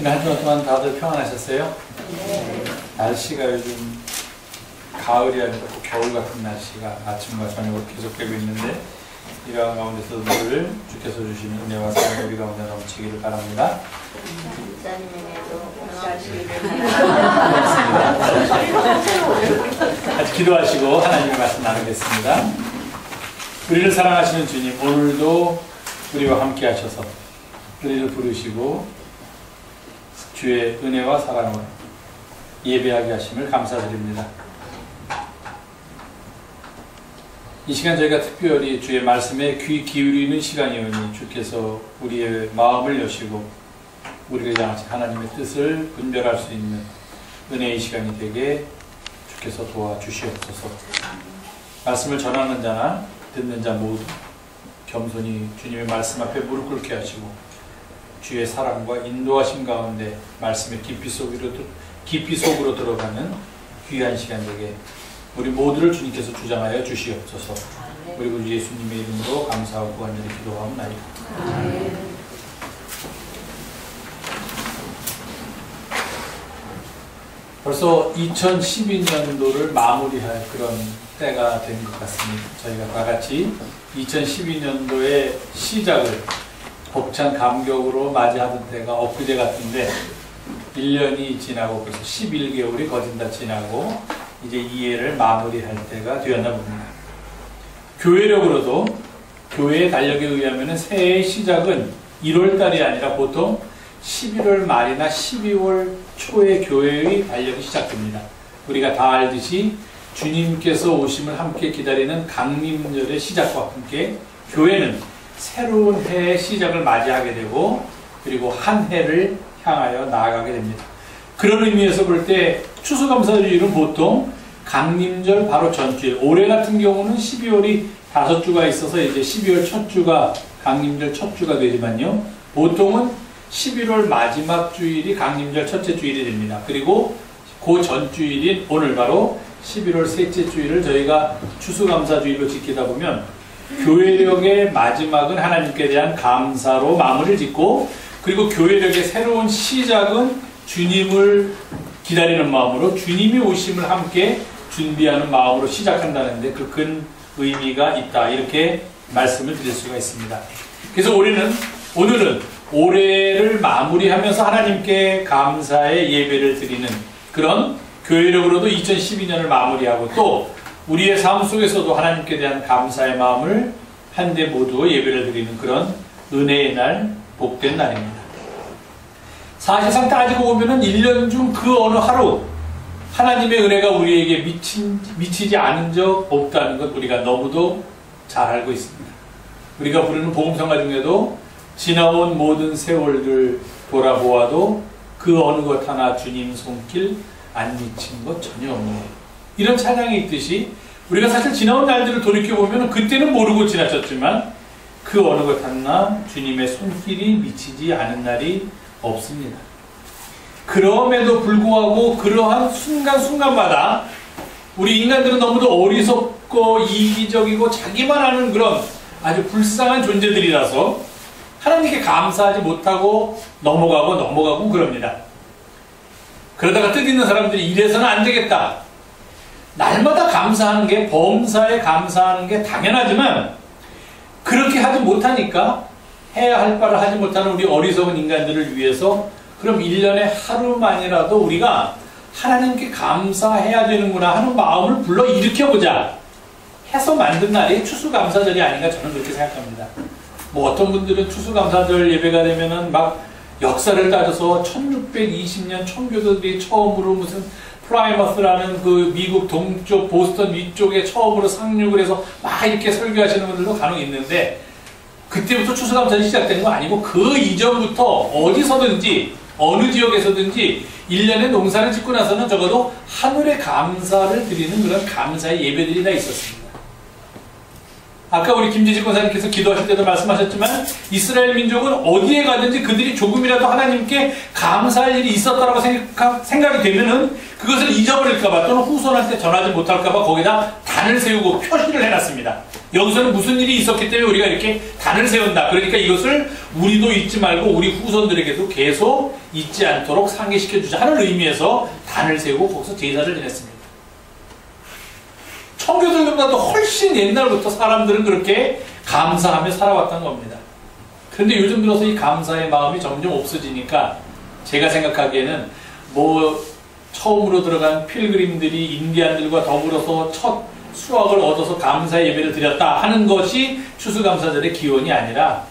지난 한 주간 동안 다들 평안하셨어요? 네. 날씨가 요즘 가을이 아니라 겨울 같은 날씨가 아침과 저녁으로 계속되고 있는데, 이러한 가운데서 늘 주께서 주시는 은혜와 사랑이 우리 가운데 넘치기를 바랍니다. 같이 기도하시고 하나님의 말씀 나누겠습니다. 우리를 사랑하시는 주님, 오늘도 우리와 함께 하셔서 우리를 부르시고 주의 은혜와 사랑을 예배하게 하심을 감사드립니다. 이 시간 저희가 특별히 주의 말씀에 귀 기울이는 시간이오니 주께서 우리의 마음을 여시고 우리가 양식 하나님의 뜻을 분별할 수 있는 은혜의 시간이 되게 주께서 도와주시옵소서. 말씀을 전하는 자나 듣는 자 모두 겸손히 주님의 말씀 앞에 무릎 꿇게 하시고 주의 사랑과 인도하심 가운데 말씀의 깊이 속으로 들어가는 귀한 시간 되게 우리 모두를 주님께서 주장하여 주시옵소서. 우리 구 예수님의 이름으로 감사하고 간절히 기도하옵나이다. 벌써 2012년도를 마무리할 그런 때가 된 것 같습니다. 저희가 다 같이 2012년도의 시작을 벅찬 감격으로 맞이하던 때가 엊그제 같은데 1년이 지나고 벌써 11개월이 거진 다 지나고 이제 이 해를 마무리할 때가 되었나 봅니다. 교회력으로도 교회의 달력에 의하면 새해의 시작은 1월달이 아니라 보통 11월 말이나 12월 초에 교회의 달력이 시작됩니다. 우리가 다 알듯이 주님께서 오심을 함께 기다리는 강림절의 시작과 함께 교회는 새로운 해의 시작을 맞이하게 되고 그리고 한 해를 향하여 나아가게 됩니다. 그런 의미에서 볼 때 추수감사주일은 보통 강림절 바로 전주일, 올해 같은 경우는 12월이 5주가 있어서 이제 12월 첫 주가 강림절 첫 주가 되지만요, 보통은 11월 마지막 주일이 강림절 첫째 주일이 됩니다. 그리고 그 전주일인 오늘 바로 11월 셋째 주일을 저희가 추수감사주일로 지키다 보면 교회력의 마지막은 하나님께 대한 감사로 마무리를 짓고, 그리고 교회력의 새로운 시작은 주님을 기다리는 마음으로 주님이 오심을 함께 준비하는 마음으로 시작한다는데 그 큰 의미가 있다, 이렇게 말씀을 드릴 수가 있습니다. 그래서 오늘은 올해를 마무리하면서 하나님께 감사의 예배를 드리는 그런, 교회력으로도 2012년을 마무리하고 또 우리의 삶 속에서도 하나님께 대한 감사의 마음을 한데 모두 예배를 드리는 그런 은혜의 날, 복된 날입니다. 사실상 따지고 보면은 1년 중 그 어느 하루 하나님의 은혜가 우리에게 미치지 않은 적 없다는 것 우리가 너무도 잘 알고 있습니다. 우리가 부르는 복음성가 중에도 지나온 모든 세월들 돌아보아도 그 어느 것 하나 주님 손길 안 미친 것 전혀 없네, 이런 찬양이 있듯이 우리가 사실 지나온 날들을 돌이켜보면 그때는 모르고 지나쳤지만 그 어느 것 하나 주님의 손길이 미치지 않은 날이 없습니다. 그럼에도 불구하고 그러한 순간순간마다 우리 인간들은 너무도 어리석고 이기적이고 자기만 아는 그런 아주 불쌍한 존재들이라서 하나님께 감사하지 못하고 넘어가고 그럽니다. 그러다가 뜻있는 사람들이 이래서는 안 되겠다, 날마다 감사하는 게, 범사에 감사하는 게 당연하지만 그렇게 하지 못하니까 해야 할 바를 하지 못하는 우리 어리석은 인간들을 위해서 그럼 1년에 하루만이라도 우리가 하나님께 감사해야 되는구나 하는 마음을 불러 일으켜보자 해서 만든 날이 추수감사절이 아닌가 저는 그렇게 생각합니다. 뭐 어떤 분들은 추수감사절 예배가 되면은 막 역사를 따져서 1620년 청교도들이 처음으로 무슨 프라이머스라는 그 미국 동쪽 보스턴 위쪽에 처음으로 상륙을 해서 막 이렇게 설교하시는 분들도 간혹 있는데, 그때부터 추수감사절이 시작된 거 아니고 그 이전부터 어디서든지 어느 지역에서든지 1년에 농사를 짓고 나서는 적어도 하늘에 감사를 드리는 그런 감사의 예배들이 다 있었습니다. 아까 우리 김재직 권사님께서 기도하실 때도 말씀하셨지만 이스라엘 민족은 어디에 가든지 그들이 조금이라도 하나님께 감사할 일이 있었다라고 생각이 되면은 그것을 잊어버릴까봐 또는 후손한테 전하지 못할까봐 거기다 단을 세우고 표시를 해놨습니다. 여기서는 무슨 일이 있었기 때문에 우리가 이렇게 단을 세운다. 그러니까 이것을 우리도 잊지 말고 우리 후손들에게도 계속 잊지 않도록 상기시켜주자 하는 의미에서 단을 세우고 거기서 제사를 지냈습니다. 청교도들보다도 훨씬 옛날부터 사람들은 그렇게 감사하며 살아왔던 겁니다. 그런데 요즘 들어서 이 감사의 마음이 점점 없어지니까 제가 생각하기에는 처음으로 들어간 필그림들이 인디안들과 더불어서 첫 수확을 얻어서 감사의 예배를 드렸다 하는 것이 추수감사절의 기원이 아니라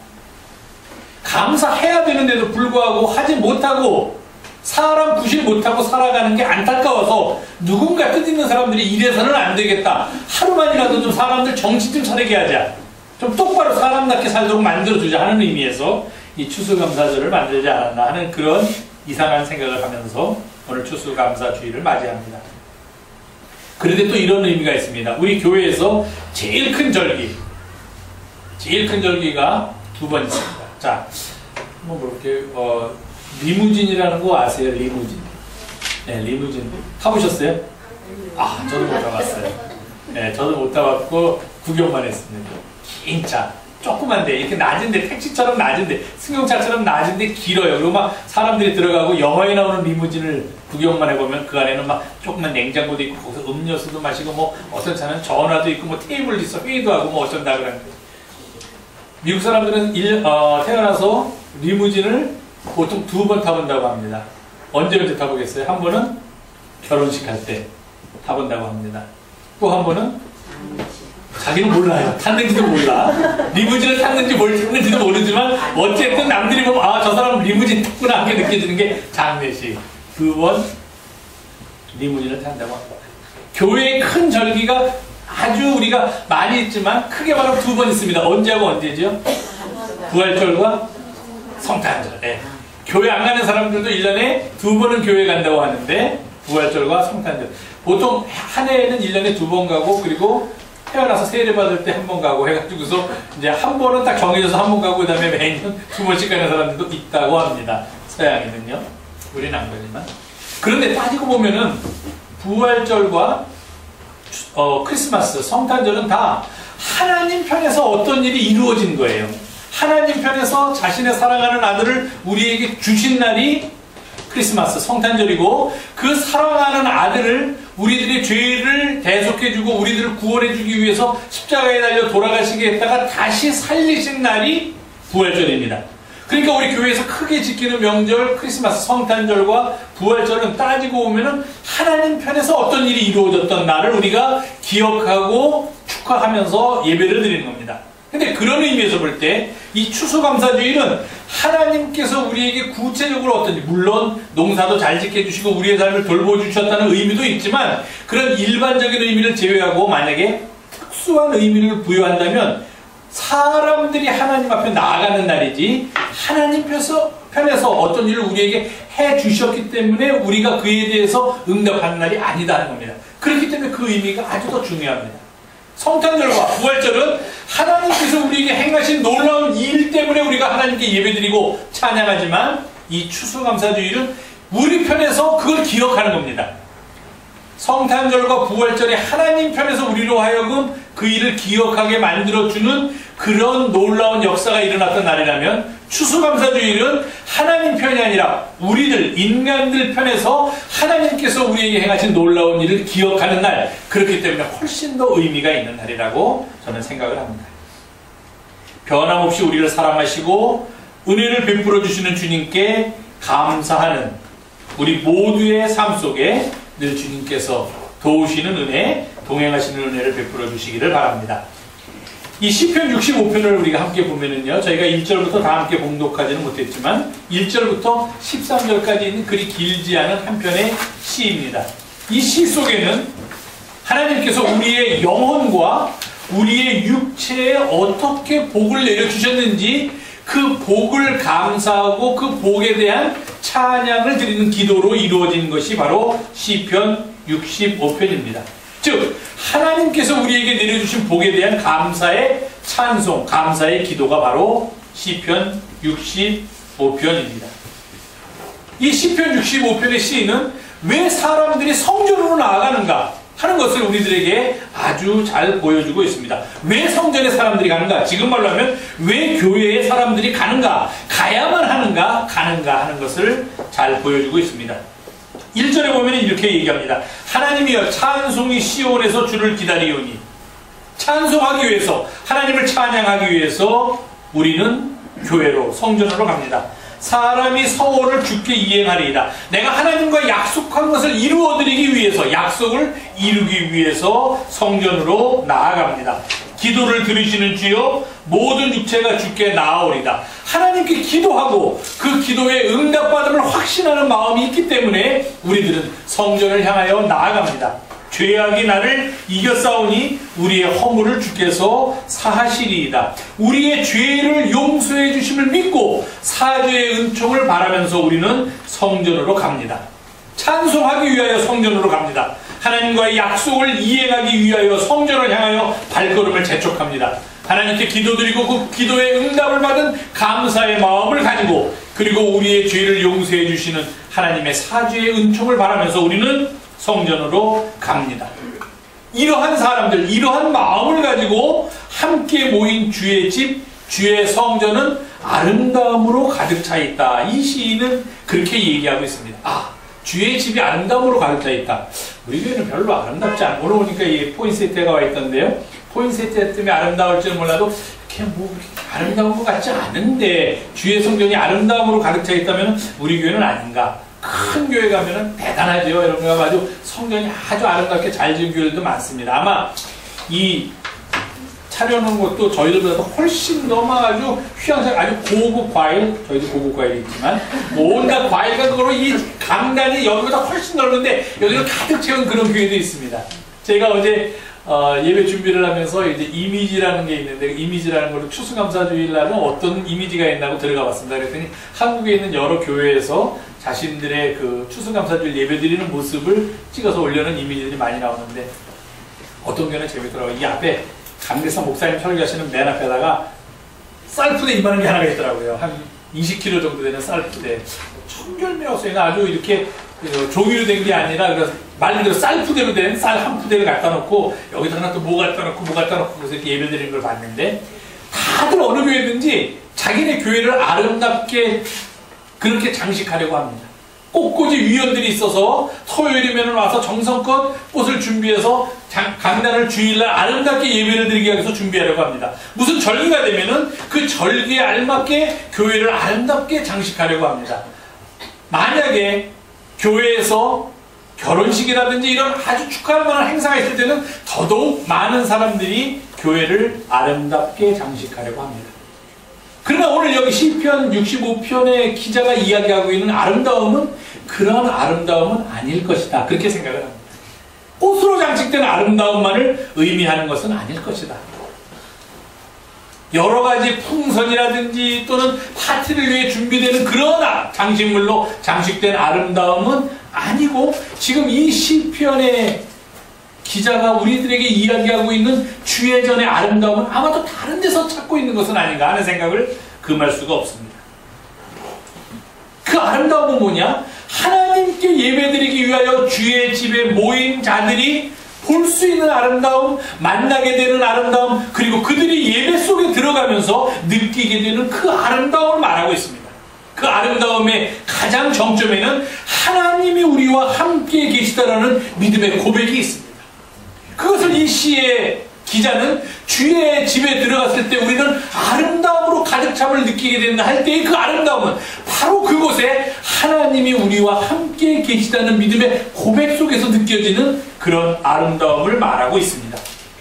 감사해야 되는데도 불구하고 하지 못하고 사람 구실 못하고 살아가는 게 안타까워서 누군가 뜻있는 사람들이 이래서는 안 되겠다. 하루만이라도 좀 사람들 정신 좀 차리게 하자. 좀 똑바로 사람답게 살도록 만들어주자 하는 의미에서 이 추수감사절을 만들지 않았나 하는 그런 이상한 생각을 하면서 오늘 추수감사주의를 맞이합니다. 그런데 또 이런 의미가 있습니다. 우리 교회에서 제일 큰 절기가 두 번 있습니다. 자, 한번 볼게요. 리무진이라는 거 아세요? 리무진. 네, 리무진. 타보셨어요? 아, 저도 못 타봤어요. 네, 저도 못 타봤고 구경만 했습니다. 긴 차. 조그만데, 이렇게 낮은데, 택시처럼 낮은데, 승용차처럼 낮은데 길어요. 그리고 막 사람들이 들어가고 영화에 나오는 리무진을 구경만 해보면 그 안에는 막 조그만 냉장고도 있고, 거기서 음료수도 마시고, 어떤 차는 전화도 있고, 테이블도 있어, 회의도 하고, 어쩐다 그러는데. 미국 사람들은 태어나서 리무진을 보통 두 번 타본다고 합니다. 언제 타보겠어요? 한 번은 결혼식 할 때 타본다고 합니다. 또 한 번은 자기는 몰라요. 탔는지도 몰라. 리무진을 탔는지 뭘 탔는지도 모르지만 어쨌든 남들이 보면 아, 저 사람은 리무진 탔구나 하게 느껴지는 게 장례식. 두 번 리무진을 탄다고 합니다. 교회의 큰 절기가 아주 우리가 많이 있지만 크게 말하면 두 번 있습니다. 언제하고 언제죠? 부활절과 성탄절. 네. 교회 안 가는 사람들도 1년에 두 번은 교회 간다고 하는데 부활절과 성탄절. 보통 한 해에는 1년에 두 번 가고 그리고 태어나서 세례 받을 때 한 번 가고 해가지고서 이제 한 번은 딱 정해져서 한 번 가고 그 다음에 매년 두 번씩 가는 사람들도 있다고 합니다. 서양에는요. 우리는 안 가지만. 그런데 따지고 보면은 부활절과 크리스마스, 성탄절은 다 하나님 편에서 어떤 일이 이루어진 거예요. 하나님 편에서 자신의 사랑하는 아들을 우리에게 주신 날이 크리스마스, 성탄절이고 그 사랑하는 아들을 우리들의 죄를 대속해주고 우리들을 구원해주기 위해서 십자가에 달려 돌아가시게 했다가 다시 살리신 날이 부활절입니다. 그러니까 우리 교회에서 크게 지키는 명절 크리스마스, 성탄절과 부활절은 따지고 보면은 하나님 편에서 어떤 일이 이루어졌던 날을 우리가 기억하고 축하하면서 예배를 드리는 겁니다. 근데 그런 의미에서 볼 때 이 추수감사주의는 하나님께서 우리에게 구체적으로 어떤지, 물론 농사도 잘 지켜주시고 우리의 삶을 돌보주셨다는 의미도 있지만 그런 일반적인 의미를 제외하고 만약에 특수한 의미를 부여한다면 사람들이 하나님 앞에 나아가는 날이지 하나님 편에서 어떤 일을 우리에게 해주셨기 때문에 우리가 그에 대해서 응답하는 날이 아니다는 겁니다. 그렇기 때문에 그 의미가 아주 더 중요합니다. 성탄절과 부활절은 하나님께서 우리에게 행하신 놀라운 일 때문에 우리가 하나님께 예배드리고 찬양하지만 이 추수감사주일은 우리 편에서 그걸 기억하는 겁니다. 성탄절과 부활절이 하나님 편에서 우리로 하여금 그 일을 기억하게 만들어주는 그런 놀라운 역사가 일어났던 날이라면 추수감사주일은 하나님 편이 아니라 우리들 인간들 편에서 하나님께서 우리에게 행하신 놀라운 일을 기억하는 날, 그렇기 때문에 훨씬 더 의미가 있는 날이라고 저는 생각을 합니다. 변함없이 우리를 사랑하시고 은혜를 베풀어 주시는 주님께 감사하는 우리 모두의 삶 속에 늘 주님께서 도우시는 은혜, 동행하시는 은혜를 베풀어 주시기를 바랍니다. 이 시편 65편을 우리가 함께 보면은요, 저희가 1절부터 다 함께 봉독하지는 못했지만 1절부터 13절까지 있는 그리 길지 않은 한 편의 시입니다. 이 시 속에는 하나님께서 우리의 영혼과 우리의 육체에 어떻게 복을 내려주셨는지 그 복을 감사하고 그 복에 대한 찬양을 드리는 기도로 이루어진 것이 바로 시편 65편입니다. 즉 하나님께서 우리에게 내려주신 복에 대한 감사의 찬송, 감사의 기도가 바로 시편 65편입니다. 이 시편 65편의 시인은 왜 사람들이 성전으로 나아가는가 하는 것을 우리들에게 아주 잘 보여주고 있습니다. 왜 성전에 사람들이 가는가? 지금 말로 하면 왜 교회에 사람들이 가는가? 가야만 하는가? 가는가 하는 것을 잘 보여주고 있습니다. 1절에 보면 이렇게 얘기합니다. 하나님이여 찬송이 시온에서 주를 기다리오니, 찬송하기 위해서, 하나님을 찬양하기 위해서 우리는 교회로, 성전으로 갑니다. 사람이 서원을 주께 이행하리이다. 내가 하나님과 약속한 것을 이루어드리기 위해서, 약속을 이루기 위해서 성전으로 나아갑니다. 기도를 들으시는 주여 모든 육체가 주께 나아오리다. 하나님께 기도하고 그 기도에 응답받음을 확신하는 마음이 있기 때문에 우리들은 성전을 향하여 나아갑니다. 죄악이 나를 이겨싸우니 우리의 허물을 주께서 사하시리이다. 우리의 죄를 용서해 주심을 믿고 사죄의 은총을 바라면서 우리는 성전으로 갑니다. 찬송하기 위하여 성전으로 갑니다. 하나님과의 약속을 이행하기 위하여 성전을 향하여 발걸음을 재촉합니다. 하나님께 기도드리고 그 기도에 응답을 받은 감사의 마음을 가지고, 그리고 우리의 죄를 용서해 주시는 하나님의 사죄의 은총을 바라면서 우리는 성전으로 갑니다. 이러한 사람들, 이러한 마음을 가지고 함께 모인 주의 집, 주의 성전은 아름다움으로 가득 차 있다. 이 시인은 그렇게 얘기하고 있습니다. 주의 집이 아름다움으로 가득 차 있다. 우리 교회는 별로 아름답지 않고, 오늘 보니까 이 포인세트가 와 있던데요. 포인세트 때문에 아름다울 줄 몰라도 이렇게 뭐 아름다운 것 같지 않은데 주의 성전이 아름다움으로 가득 차 있다면 우리 교회는 아닌가. 큰 교회 가면은 대단하죠. 여러분, 아주 성전이 아주 아름답게 잘 지은 교회들도 많습니다. 아마 이 차려놓은 것도 저희들보다 훨씬 더 아주 휘황찬, 아주 고급 과일, 저희도 고급 과일이 있지만 온갖 과일과 그거로 이 강단이 여기보다 훨씬 넓은데 여기를 가득 채운 그런 교회도 있습니다. 제가 어제 예배 준비를 하면서 이제 이미지라는 게 있는데, 이미지라는 거를 추수감사주일날은 어떤 이미지가 있나고 들어가 봤습니다. 그랬더니 한국에 있는 여러 교회에서 자신들의 그 추수감사주일 예배 드리는 모습을 찍어서 올려놓은 이미지들이 많이 나오는데, 어떤 교회는 재밌더라고요. 이 앞에 강대상 목사님 설교하시는 맨 앞에다가 쌀푸대 이만한 게 하나가 있더라고요. 한 20kg 정도 되는 쌀푸대. 청결미라고 써있나, 아주 이렇게 종이로 된 게 아니라, 그래서 말 그대로 쌀푸대로 된 쌀 한 푸대를 갖다 놓고 여기다가 또 뭐 갖다 놓고 뭐 갖다 놓고 그래서 이렇게 예배 드리는 걸 봤는데, 다들 어느 교회든지 자기네 교회를 아름답게 그렇게 장식하려고 합니다. 꽃꽂이 위원들이 있어서 토요일이면 와서 정성껏 꽃을 준비해서 강단을 주일날 아름답게 예배를 드리기 위해서 준비하려고 합니다. 무슨 절기가 되면은 그 절기에 알맞게 교회를 아름답게 장식하려고 합니다. 만약에 교회에서 결혼식이라든지 이런 아주 축하할 만한 행사가 있을 때는 더더욱 많은 사람들이 교회를 아름답게 장식하려고 합니다. 그러나 오늘 여기 시편 65편의 기자가 이야기하고 있는 아름다움은 그런 아름다움은 아닐 것이다. 그렇게 생각을 합니다. 꽃으로 장식된 아름다움만을 의미하는 것은 아닐 것이다. 여러 가지 풍선이라든지 또는 파티를 위해 준비되는 그런 장식물로 장식된 아름다움은 아니고, 지금 이 시편의 기자가 우리들에게 이야기하고 있는 주의 전의 아름다움은 아마도 다른 데서 찾고 있는 것은 아닌가 하는 생각을 금할 수가 없습니다. 그 아름다움은 뭐냐? 하나님께 예배드리기 위하여 주의 집에 모인 자들이 볼 수 있는 아름다움, 만나게 되는 아름다움, 그리고 그들이 예배 속에 들어가면서 느끼게 되는 그 아름다움을 말하고 있습니다. 그 아름다움의 가장 정점에는 하나님이 우리와 함께 계시다라는 믿음의 고백이 있습니다. 그것을 이 시의 기자는 주의 집에 들어갔을 때 우리는 아름다움으로 가득 참을 느끼게 된다 할 때의 그 아름다움은 바로 그곳에 하나님이 우리와 함께 계시다는 믿음의 고백 속에서 느껴지는 그런 아름다움을 말하고 있습니다.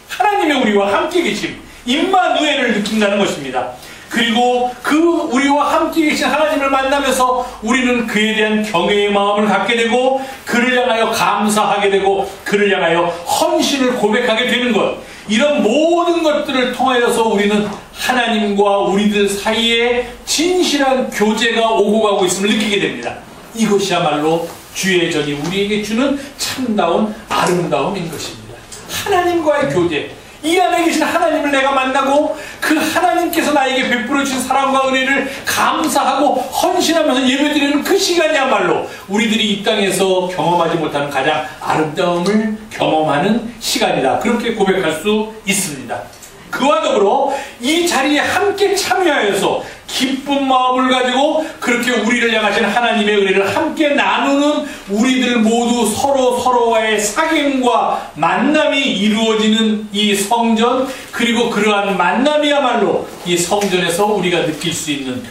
하나님이 우리와 함께 계심, 임마누엘을 느낀다는 것입니다. 그리고 그 우리와 함께 계신 하나님을 만나면서 우리는 그에 대한 경외의 마음을 갖게 되고, 그를 향하여 감사하게 되고, 그를 향하여 헌신을 고백하게 되는 것, 이런 모든 것들을 통하여서 우리는 하나님과 우리들 사이에 진실한 교제가 오고 가고 있음을 느끼게 됩니다. 이것이야말로 주의 전이 우리에게 주는 참다운 아름다움인 것입니다. 하나님과의 교제, 이 안에 계신 하나님을 내가 만나고 그 하나님께서 나에게 베풀어 주신 사랑과 은혜를 감사하고 헌신하면서 예배드리는 그 시간이야말로 우리들이 이 땅에서 경험하지 못하는 가장 아름다움을 경험하는 시간이다. 그렇게 고백할 수 있습니다. 그와 더불어 이 자리에 함께 참여하여서 기쁜 마음을 가지고 그렇게 우리를 향하신 하나님의 은혜를 함께 나누는 우리들 모두 서로와의 사귐과 만남이 이루어지는 이 성전, 그리고 그러한 만남이야말로 이 성전에서 우리가 느낄 수 있는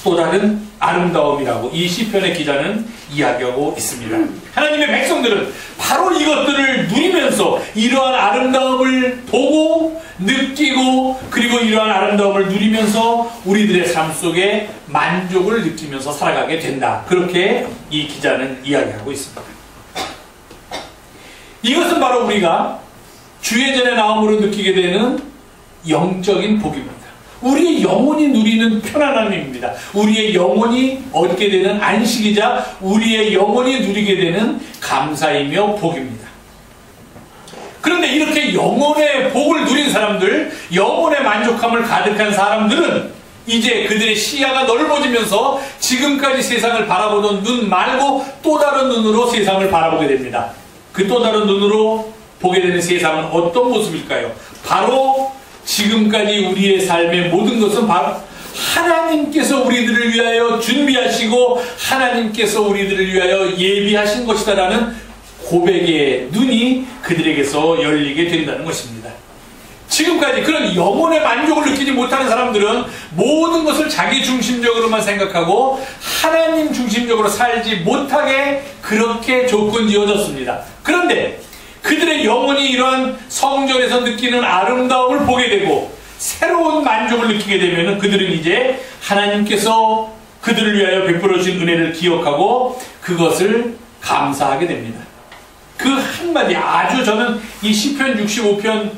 또 다른 아름다움이라고 이 시편의 기자는 이야기하고 있습니다. 하나님의 백성들은 바로 이것들을 누리면서 이러한 아름다움을 보고 느끼고 그리고 이러한 아름다움을 누리면서 우리들의 삶 속에 만족을 느끼면서 살아가게 된다. 그렇게 이 기자는 이야기하고 있습니다. 이것은 바로 우리가 주의 전에 나옴으로 느끼게 되는 영적인 복입니다. 우리의 영혼이 누리는 편안함입니다. 우리의 영혼이 얻게 되는 안식이자 우리의 영혼이 누리게 되는 감사이며 복입니다. 그런데 이렇게 영혼의 복을 누린 사람들, 영혼의 만족함을 가득한 사람들은 이제 그들의 시야가 넓어지면서 지금까지 세상을 바라보던 눈 말고 또 다른 눈으로 세상을 바라보게 됩니다. 그 또 다른 눈으로 보게 되는 세상은 어떤 모습일까요? 바로 지금까지 우리의 삶의 모든 것은 바로 하나님께서 우리들을 위하여 준비하시고 하나님께서 우리들을 위하여 예비하신 것이다라는 고백의 눈이 그들에게서 열리게 된다는 것입니다. 지금까지 그런 영혼의 만족을 느끼지 못하는 사람들은 모든 것을 자기 중심적으로만 생각하고 하나님 중심적으로 살지 못하게 그렇게 조건 지어졌습니다. 그런데 그들의 영혼이 이러한 성전에서 느끼는 아름다움을 보게 되고 새로운 만족을 느끼게 되면 그들은 이제 하나님께서 그들을 위하여 베풀어 주신 은혜를 기억하고 그것을 감사하게 됩니다. 그 한마디, 아주 저는 이 시편 65편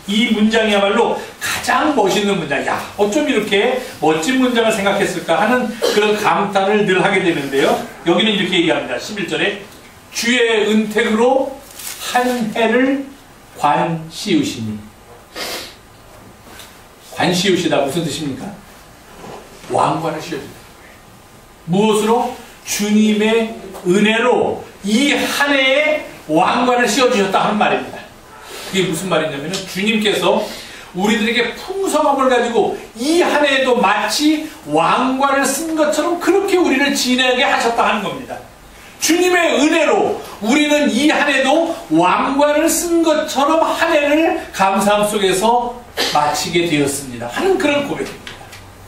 이 문장이야말로 가장 멋있는 문장. 야, 어쩜 이렇게 멋진 문장을 생각했을까 하는 그런 감탄을 늘 하게 되는데요. 여기는 이렇게 얘기합니다. 11절에 주의 은택으로 한 해를 관씌우시니. 관씌우시다 무슨 뜻입니까? 왕관을 씌워준다. 무엇으로? 주님의 은혜로 이 한 해에 왕관을 씌워주셨다 하는 말입니다. 그게 무슨 말이냐면 주님께서 우리들에게 풍성함을 가지고 이 한 해에도 마치 왕관을 쓴 것처럼 그렇게 우리를 지내게 하셨다 하는 겁니다. 주님의 은혜로 우리는 이 한 해도 왕관을 쓴 것처럼 한 해를 감사함 속에서 마치게 되었습니다 하는 그런 고백입니다.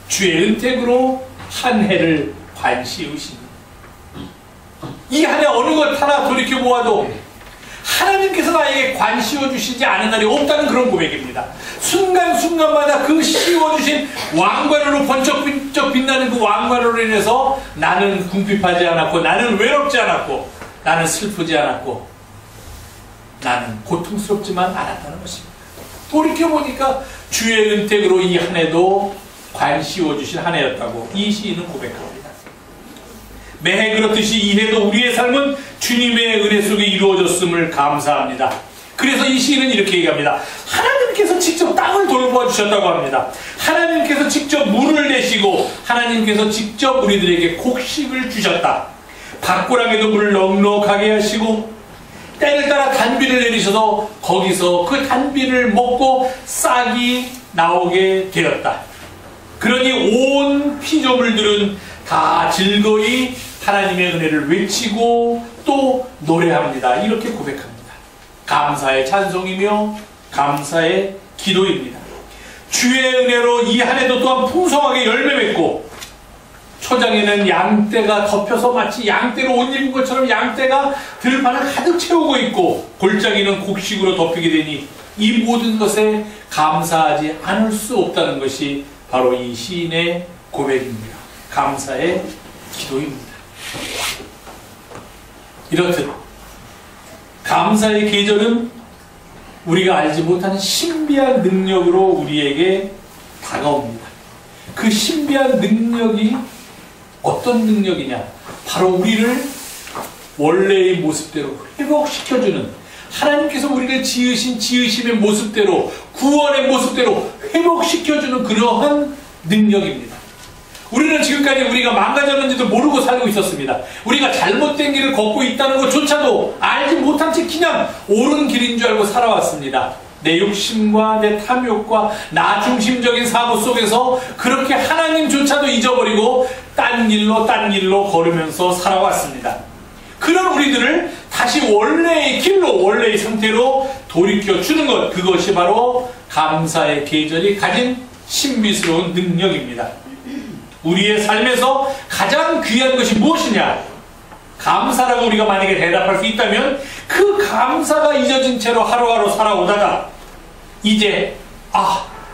주의 은택으로 한 해를 관씌우시니. 이 한 해 어느 것 하나 돌이켜보아도 하나님께서 나에게 관씌워주시지 않은 날이 없다는 그런 고백입니다. 순간순간마다 그 씌워주신 왕관으로 번쩍번쩍 빛나는 그 왕관으로 인해서 나는 궁핍하지 않았고, 나는 외롭지 않았고, 나는 슬프지 않았고, 나는 고통스럽지만 않았다는 것입니다. 돌이켜보니까 주의 은택으로 이 한 해도 관씌워주신 한 해였다고 이 시인은 고백합니다. 매해 그렇듯이 이 해도 우리의 삶은 주님의 은혜 속에 이루어졌음을 감사합니다. 그래서 이 시인은 이렇게 얘기합니다. 하나님께서 직접 땅을 돌보아 주셨다고 합니다. 하나님께서 직접 물을 내시고 하나님께서 직접 우리들에게 곡식을 주셨다. 밭고랑에도 물을 넉넉하게 하시고 때를 따라 단비를 내리셔서 거기서 그 단비를 먹고 싹이 나오게 되었다. 그러니 온 피조물들은 다 즐거이 하나님의 은혜를 외치고 또 노래합니다. 이렇게 고백합니다. 감사의 찬송이며 감사의 기도입니다. 주의 은혜로 이 한 해도 또한 풍성하게 열매 맺고 초장에는 양떼가 덮여서 마치 양떼로 옷 입은 것처럼 양떼가 들판을 가득 채우고 있고 골짜기는 곡식으로 덮이게 되니 이 모든 것에 감사하지 않을 수 없다는 것이 바로 이 시인의 고백입니다. 감사의 기도입니다. 이렇듯 감사의 계절은 우리가 알지 못하는 신비한 능력으로 우리에게 다가옵니다. 그 신비한 능력이 어떤 능력이냐? 바로 우리를 원래의 모습대로 회복시켜주는 하나님께서 우리를 지으신 지으심의 모습대로, 구원의 모습대로 회복시켜주는 그러한 능력입니다. 우리는 지금까지 우리가 망가졌는지도 모르고 살고 있었습니다. 우리가 잘못된 길을 걷고 있다는 것조차도 알지 못한 채 그냥 옳은 길인 줄 알고 살아왔습니다. 내 욕심과 내 탐욕과 나 중심적인 사고 속에서 그렇게 하나님조차도 잊어버리고 딴 길로 걸으면서 살아왔습니다. 그런 우리들을 다시 원래의 길로, 원래의 상태로 돌이켜주는 것, 그것이 바로 감사의 계절이 가진 신비스러운 능력입니다. 우리의 삶에서 가장 귀한 것이 무엇이냐? 감사라고 우리가 만약에 대답할 수 있다면 그 감사가 잊어진 채로 하루하루 살아오다가 이제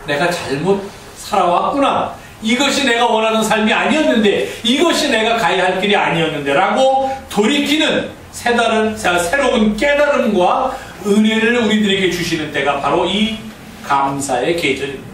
내가 잘못 살아왔구나, 이것이 내가 원하는 삶이 아니었는데, 이것이 내가 가야 할 길이 아니었는데 라고 돌이키는 새로운 깨달음과 은혜를 우리들에게 주시는 때가 바로 이 감사의 계절입니다.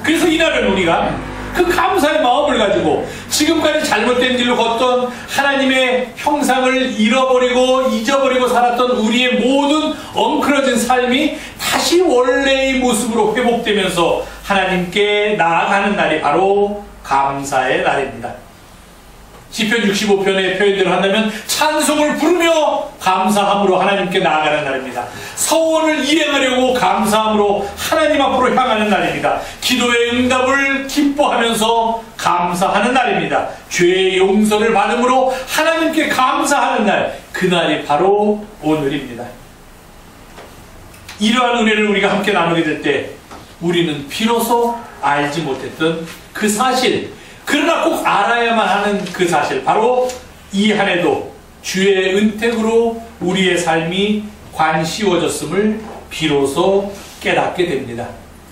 그래서 이날은 우리가 그 감사의 마음을 가지고 지금까지 잘못된 길로 걷던 하나님의 형상을 잊어버리고 살았던 우리의 모든 엉클어진 삶이 다시 원래의 모습으로 회복되면서 하나님께 나아가는 날이 바로 감사의 날입니다. 시편 65편의 표현대로 한다면 찬송을 부르며 감사함으로 하나님께 나아가는 날입니다. 서원을 이행하려고 감사함으로 하나님 앞으로 향하는 날입니다. 기도의 응답을 기뻐하면서 감사하는 날입니다. 죄의 용서를 받음으로 하나님께 감사하는 날, 그날이 바로 오늘입니다. 이러한 은혜를 우리가 함께 나누게 될 때 우리는 비로소 알지 못했던 그 사실, 그러나 꼭 알아야만 하는 그 사실, 바로 이 한 해도 주의 은택으로 우리의 삶이 관씌워졌음을 비로소 깨닫게 됩니다.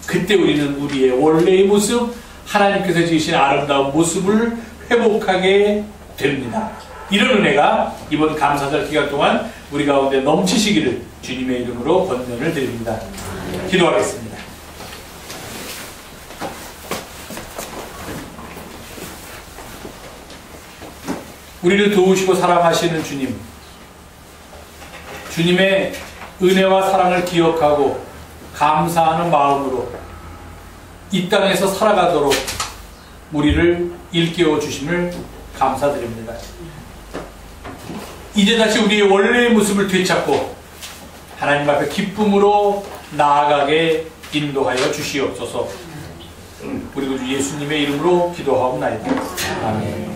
그때 우리는 우리의 원래의 모습, 하나님께서 지으신 아름다운 모습을 회복하게 됩니다. 이런 은혜가 이번 감사절 기간 동안 우리 가운데 넘치시기를 주님의 이름으로 권면을 드립니다. 기도하겠습니다. 우리를 도우시고 사랑하시는 주님, 주님의 은혜와 사랑을 기억하고 감사하는 마음으로 이 땅에서 살아가도록 우리를 일깨워 주심을 감사드립니다. 이제 다시 우리의 원래의 모습을 되찾고 하나님 앞에 기쁨으로 나아가게 인도하여 주시옵소서. 우리 구주 예수님의 이름으로 기도하옵나이다. 아멘.